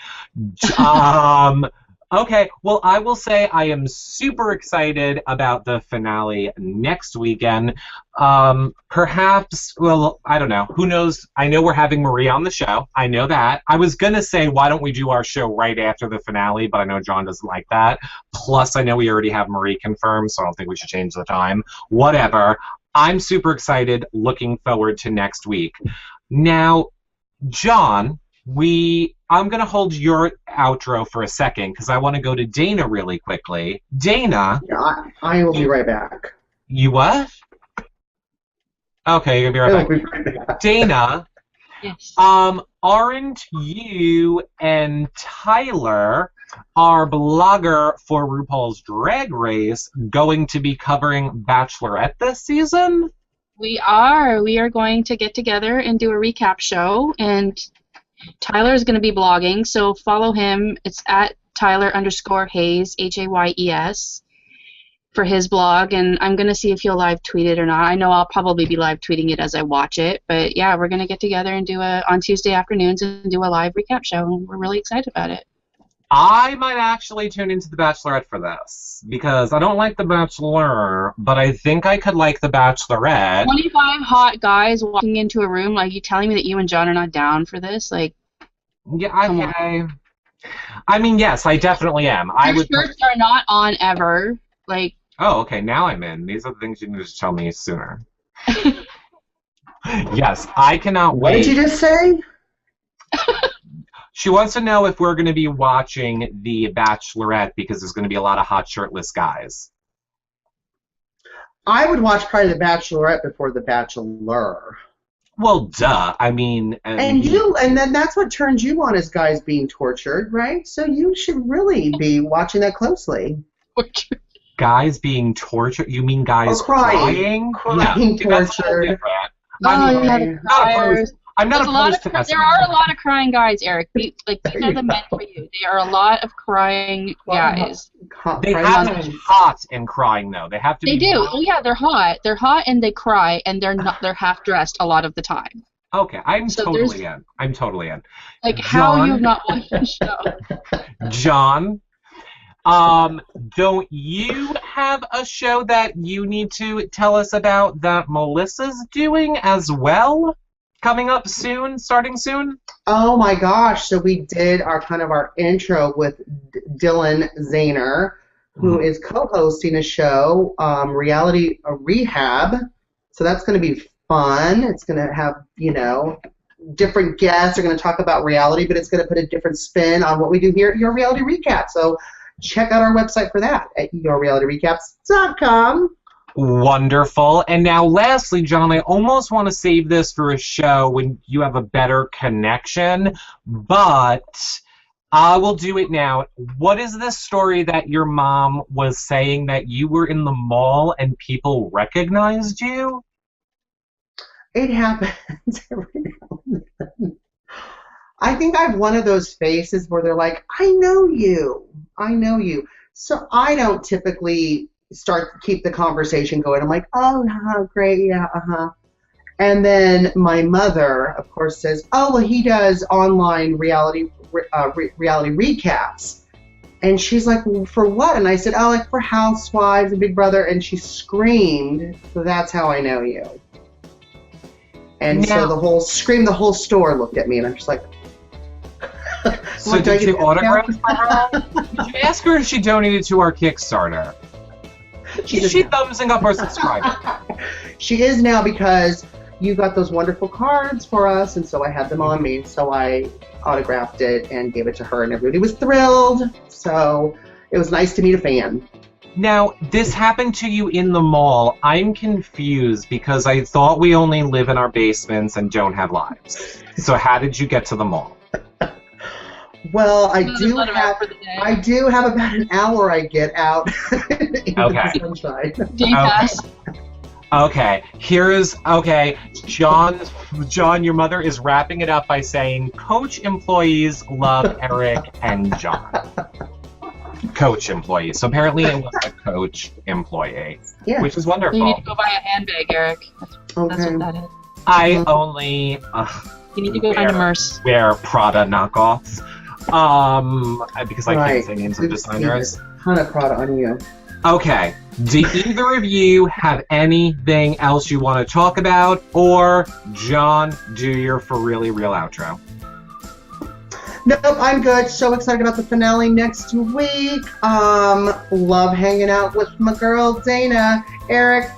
Okay, well, I will say I am super excited about the finale next weekend. Perhaps, well, I don't know. Who knows? I know we're having Marie on the show. I know that. I was going to say, why don't we do our show right after the finale, but I know John doesn't like that. Plus, I know we already have Marie confirmed, so I don't think we should change the time. Whatever. I'm super excited, looking forward to next week. Now, John, I'm going to hold your outro for a second because I want to go to Dana really quickly. Dana. Yeah, I will be right back. You what? Okay, you're going to be right back. Dana. Yes. Aren't you and Tyler, our blogger for RuPaul's Drag Race, going to be covering Bachelorette this season? We are. We are going to get together and do a recap show, and Tyler is going to be blogging, so follow him. It's at Tyler_Hayes, Hayes, for his blog, and I'm going to see if he'll live tweet it or not. I know I'll probably be live tweeting it as I watch it, but yeah, we're going to get together and on Tuesday afternoons and do a live recap show, and we're really excited about it. I might actually tune into The Bachelorette for this, because I don't like The Bachelor, but I think I could like The Bachelorette. 25 hot guys walking into a room, like, you telling me that you and John are not down for this? Like, yeah, okay. I mean, yes, I definitely am. Your shirts are not on ever. Like. Oh, okay, now I'm in. These are the things you need to tell me sooner. Yes, I cannot wait. What did you just say? She wants to know if we're going to be watching The Bachelorette because there's going to be a lot of hot shirtless guys. I would watch probably The Bachelorette before The Bachelor. Well, duh. I mean... And then that's what turns you on, is guys being tortured, right? So you should really be watching that closely. Guys being tortured? You mean guys Or crying. Crying, Yeah, that's a little tortured. different. Oh, I mean, yeah, the not criers. opposed. I'm not opposed to There are a lot of crying guys, Eric. These are the men for you. They are a lot of crying guys. They have to be hot and crying, though. They have to They be do. hot. Oh yeah, they're hot. They're hot and they cry and they're half dressed a lot of the time. Okay, I'm So totally in. I'm totally in. Like how John? you have not watched the show? John, don't you have a show that you need to tell us about that Melissa's doing as well? Coming up soon, starting soon? Oh my gosh! So we did our intro with Dylan Zahner, who is co-hosting a show, Reality Rehab. So that's going to be fun. It's going to have different guests are going to talk about reality, but it's going to put a different spin on what we do here at Your Reality Recap. So check out our website for that at yourrealityrecaps.com. Wonderful. And now, lastly, John, I almost want to save this for a show when you have a better connection, but I will do it now. What is this story that your mom was saying that you were in the mall and people recognized you? It happens every now and then. I think I have one of those faces where they're like, I know you. So I don't typically keep the conversation going. I'm like, oh, great, yeah, And then my mother, of course, says, oh, well, he does online reality recaps. And she's like, well, for what? And I said, oh, like for Housewives and Big Brother. And she screamed, so that's how I know you. And so the whole store looked at me, and I'm just like, so did you autograph for her? Did you ask her if she donated to our Kickstarter? Is she thumbsing up our subscriber? She is now, because you got those wonderful cards for us, and so I had them on me. So I autographed it and gave it to her, and everybody was thrilled. So it was nice to meet a fan. Now, this happened to you in the mall. I'm confused because I thought we only live in our basements and don't have lives. So how did you get to the mall? Well, I do have about an hour I get out into the sunshine. Okay, John, your mother is wrapping it up by saying, Coach employees love Eric and John. Coach employees. So apparently it was a Coach employee, which is wonderful. You need to go buy a handbag, Eric. That's what that is. I only you need to go find a Merce. Wear Prada knockoffs. Because I can't say names of designers. A ton of Prada on you. Okay. Do either of you have anything else you want to talk about? Or, John, do your For Really Real outro. Nope, I'm good. So excited about the finale next week. Love hanging out with my girl, Dana. Eric,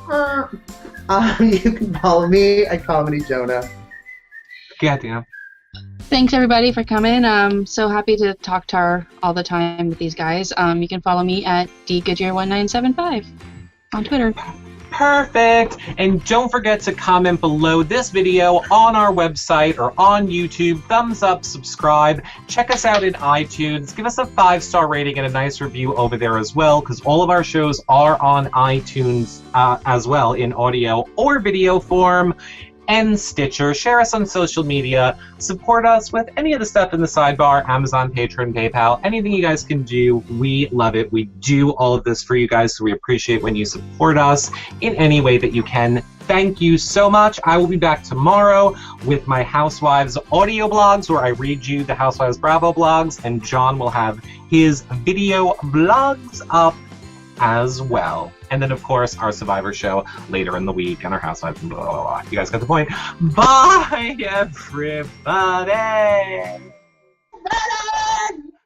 you can follow me at Comedy Jonah. Yeah, Dana. Thanks, everybody, for coming. I'm so happy to talk to her all the time with these guys. You can follow me at dgoodyear1975 on Twitter. Perfect! And don't forget to comment below this video on our website or on YouTube. Thumbs up, subscribe, check us out in iTunes, give us a 5-star rating and a nice review over there as well, because all of our shows are on iTunes as well in audio or video form. And Stitcher. Share us on social media. Support us with any of the stuff in the sidebar, Amazon, Patreon, PayPal, anything you guys can do. We love it. We do all of this for you guys, so we appreciate when you support us in any way that you can. Thank you so much. I will be back tomorrow with my Housewives audio blogs, where I read you the Housewives Bravo blogs, and John will have his video blogs up as well. And then, of course, our Survivor show later in the week and our Housewives, blah, blah, blah. You guys got the point. Bye, everybody!